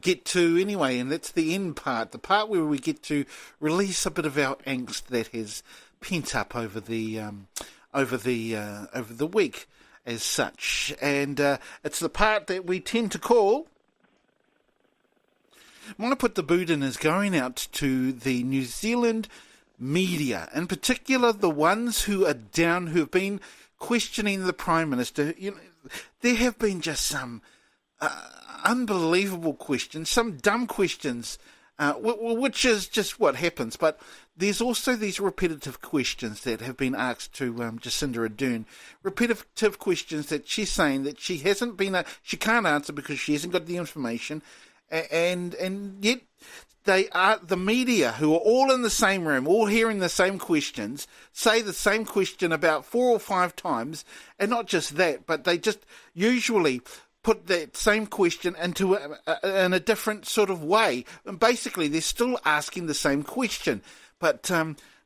get to anyway, and that's the end part, the part where we get to release a bit of our angst that has pent up over the week as such, and it's the part that we tend to call. My Put the Boot In is going out to the New Zealand media, in particular the ones who are down, who have been questioning the Prime Minister. You know, there have been just some unbelievable questions, some dumb questions, which is just what happens. But there's also these repetitive questions that have been asked to Jacinda Ardern. Repetitive questions that she's saying that she can't answer because she hasn't got the information, and yet they are the media, who are all in the same room, all hearing the same questions, say the same question about 4 or 5 times, and not just that, but they just usually put that same question into in a different sort of way. And basically, they're still asking the same question. But,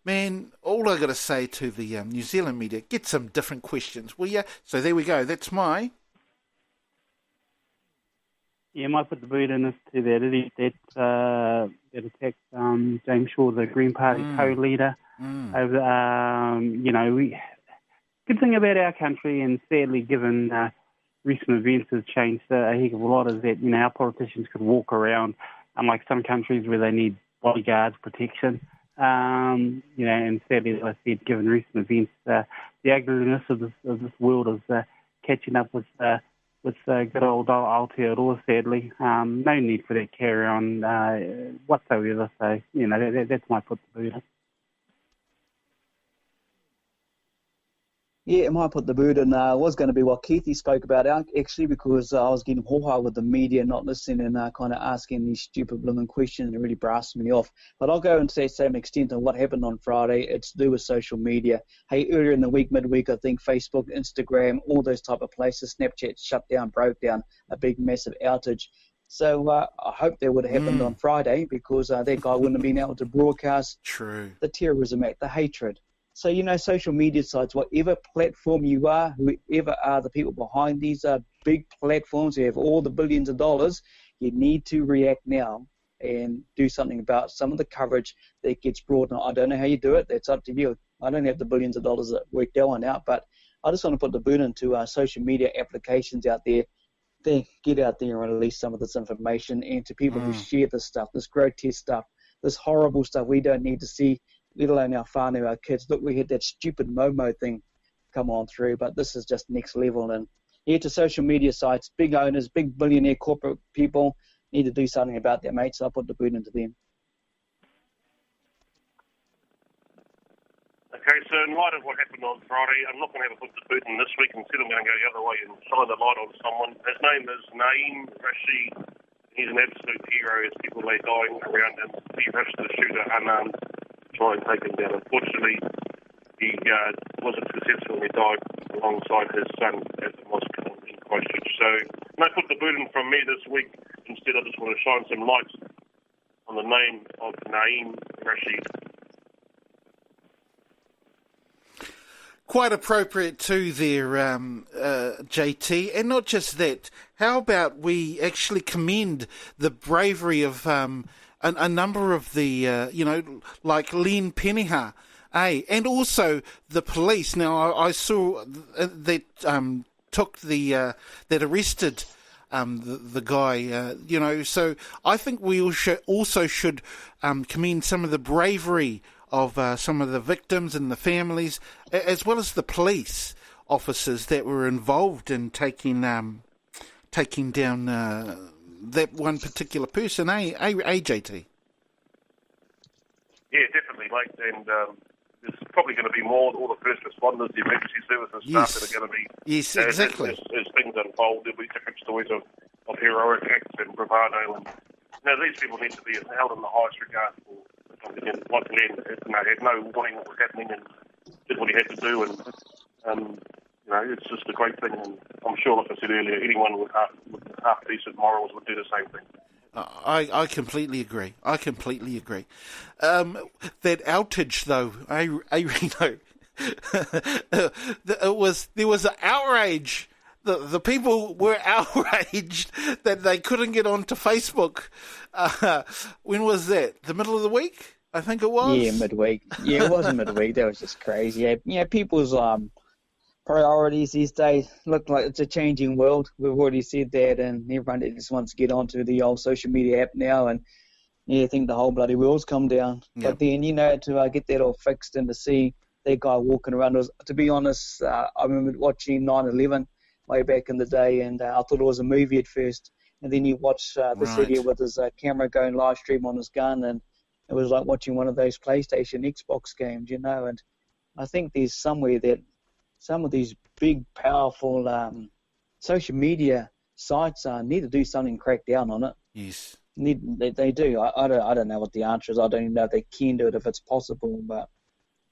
man, all I got to say to the New Zealand media, get some different questions, will you? So there we go. That's my... Yeah, might put the boot in as to that attacked James Shaw, the Green Party co-leader. Over, good thing about our country, and sadly given recent events has changed a heck of a lot, is that, our politicians could walk around, unlike some countries where they need bodyguards, protection. And sadly, as I said, given recent events, the ugliness of this world is catching up with good old Aotearoa, sadly. No need for that carry on whatsoever. So, that's my put the boot in. Yeah, it might put the boot in. Was going to be what Keithy spoke about, actually, because I was getting ho-ha with the media, not listening and kind of asking these stupid blooming questions, and it really brassed me off. But I'll go and say same extent on what happened on Friday. It's to do with social media. Hey, earlier in the week, midweek, I think Facebook, Instagram, all those type of places, Snapchat shut down, broke down, a big massive outage. So I hope that would have happened on Friday, because that guy wouldn't have been able to broadcast the terrorism act, the hatred. So, social media sites, whatever platform you are, whoever are the people behind these big platforms who have all the billions of dollars, you need to react now and do something about some of the coverage that gets brought on. I don't know how you do it. That's up to you. I don't have the billions of dollars that we're going out, but I just want to put the boot into social media applications out there. Then get out there and release some of this information, and to people who share this stuff, this grotesque stuff, this horrible stuff we don't need to see, let alone our whānau, our kids. Look, we had that stupid Momo thing come on through, but this is just next level. And here to social media sites, big owners, big billionaire corporate people need to do something about that, mate, so I'll put the boot into them. Okay, so in light of what happened on Friday, I'm not going to have a put the boot in this week. Instead, I'm going to go the other way and shine the light on someone. His name is Naeem Rashid. He's an absolute hero as people lay dying around him. He rushed the shooter unarmed to try and take him down. Unfortunately, he wasn't successful and he died alongside his son at the mosque in Christchurch. So, no put the boot in from me this week. Instead, I just want to shine some light on the name of Naeem Rashid. Quite appropriate too there, JT. And not just that, how about we actually commend the bravery of a number of the, like Len Peneha, and also the police. Now, I saw that that arrested the guy, so I think we also should commend some of the bravery of some of the victims and the families, as well as the police officers that were involved in taking down that one particular person, JT? Yeah, definitely, mate. And there's probably going to be more, all the first responders, the emergency services staff that are going to be... Yes, exactly. As things unfold, there'll be different stories of heroic acts and bravado. And these people need to be held in the highest regard for... Like Len, had no warning what was happening and did what he had to do, and it's just a great thing. And I'm sure, like I said earlier, anyone with half decent morals would do the same thing. I completely agree. That outage, though, Reno, there was an outrage. the people were outraged that they couldn't get onto Facebook. When was that? The middle of the week, I think it was. Yeah, midweek. Yeah, it was midweek. That was just crazy. Yeah, people's priorities these days look like it's a changing world. We've already said that, and everyone just wants to get onto the old social media app now, and I think the whole bloody world's come down. Yep. But then, to get that all fixed and to see that guy walking around, to be honest, I remember watching 9/11 way back in the day, and I thought it was a movie at first, and then you watch this idiot with his camera going live stream on his gun, and it was like watching one of those PlayStation, Xbox games, and I think there's somewhere that some of these big, powerful social media sites need to do something, crack down on it. Yes. They do. I don't know what the answer is. I don't even know if they can do it, if it's possible. But,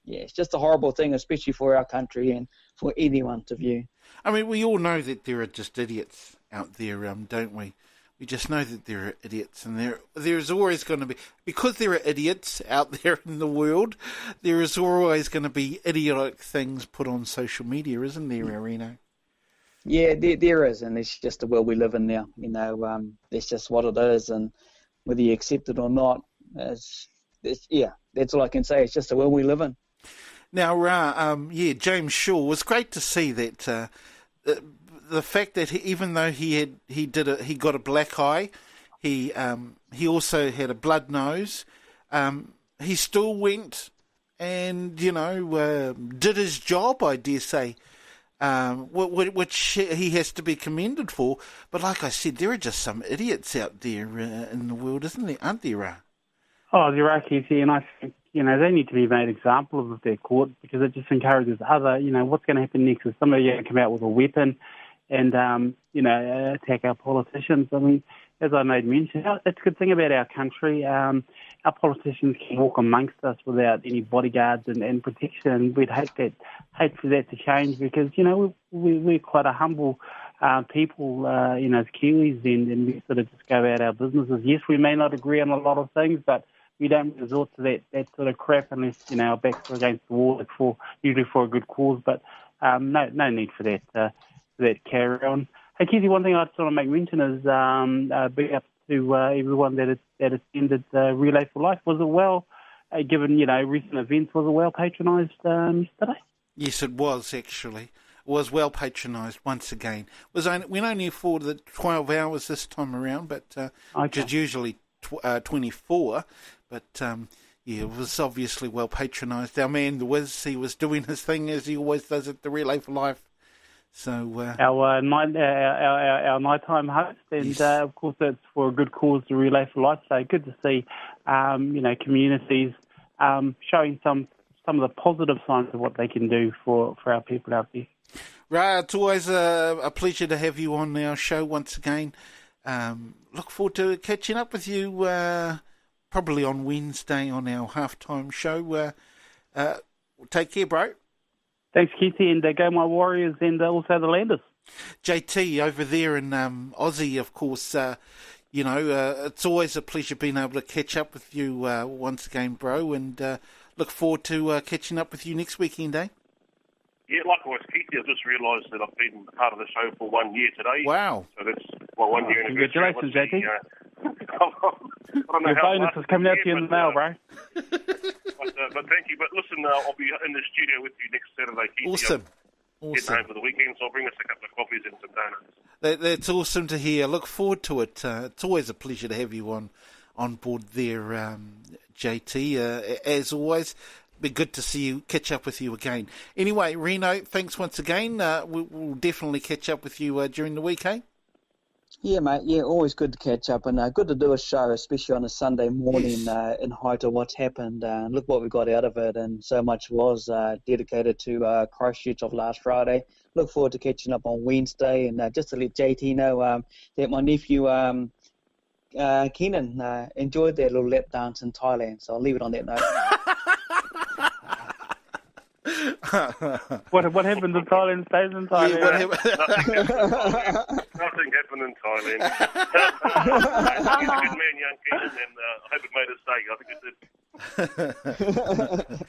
yeah, it's just a horrible thing, especially for our country and for anyone to view. I mean, we all know that there are just idiots out there, don't we? We just know that there are idiots, and there's always going to be, because there are idiots out there in the world, there is always going to be idiotic things put on social media, isn't there, Rino? Yeah, there is, and it's just the world we live in now. That's just what it is, and whether you accept it or not, that's all I can say. It's just the world we live in. Now, James Shaw, it was great to see that. The fact that even though he got a black eye, he also had a blood nose. He still went and did his job, I dare say, which he has to be commended for. But like I said, there are just some idiots out there in the world, aren't there, Raa? Oh, there are, Keithy, and I think they need to be made example of their court, because it just encourages other. What's going to happen next is somebody going to come out with a weapon and, attack our politicians. I mean, as I made mention, it's a good thing about our country. Our politicians can walk amongst us without any bodyguards and protection. We'd hate for that to change, because, we're quite a humble people, as Kiwis, and we sort of just go about our businesses. Yes, we may not agree on a lot of things, but we don't resort to that sort of crap unless, our backs are against the wall, usually for a good cause. But no need for that. That carry on. Hey, Keithy, one thing I just want to make mention is big up to everyone that attended Relay for Life. Was it well, given recent events, was it well patronised yesterday? Yes, it was actually. It was well patronised once again. Went only for the 12 hours this time around, but which is usually 24. But it was obviously well patronised. Our man, the Wiz, he was doing his thing as he always does at the Relay for Life. So our nighttime host, and yes. Of course it's for a good cause, to Relay for Life. So good to see, communities showing some of the positive signs of what they can do for our people out there. Raa, it's always a pleasure to have you on our show once again. Look forward to catching up with you probably on Wednesday on our halftime show. Take care, bro. Thanks, Keithy, and go my Warriors, and also the Landers. JT over there in Aussie, of course. It's always a pleasure being able to catch up with you once again, bro, and look forward to catching up with you next weekend, eh? Yeah, likewise, Keithy. I've just realised that I've been part of the show for 1 year today. Wow. So that's my 1 year anniversary. Congratulations, JT. I don't know Your bonus is coming out to you in the mail, bro. But thank you. But listen, I'll be in the studio with you next Saturday, Keithy. Awesome. Get home for the weekend, so I'll bring us a couple of coffees and some donuts. That's awesome to hear. Look forward to it. It's always a pleasure to have you on board there, JT. As always, be good to see you, catch up with you again. Anyway, Rino, thanks once again. We'll definitely catch up with you during the week, eh? Yeah, mate. Yeah, always good to catch up, and good to do a show, especially on a Sunday morning in height of what's happened. Look what we got out of it, and so much was dedicated to Christchurch of last Friday. Look forward to catching up on Wednesday, and just to let JT know that my nephew Kenan enjoyed their little lap dance in Thailand, so I'll leave it on that note. What happened in Thailand stays in Thailand. Yeah, Nothing happened in Thailand. He's a good man, young Kenan, and I hope it made a stake. I think it did.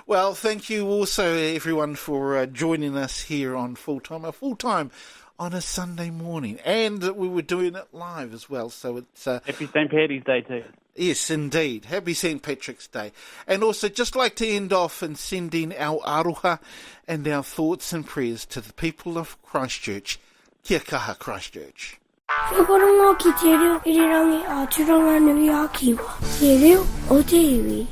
Well, thank you also, everyone, for joining us here on Full Time. Full Time on a Sunday morning. And we were doing it live as well, so it's... Happy St. Paddy's Day too. Yes, indeed. Happy St. Patrick's Day. And also, just like to end off in sending our aroha and our thoughts and prayers to the people of Christchurch. Kia kaha, Christchurch. Kia korongo ki te reo, Irirangi a turanga nui a kiwa. Te reo o te iwi.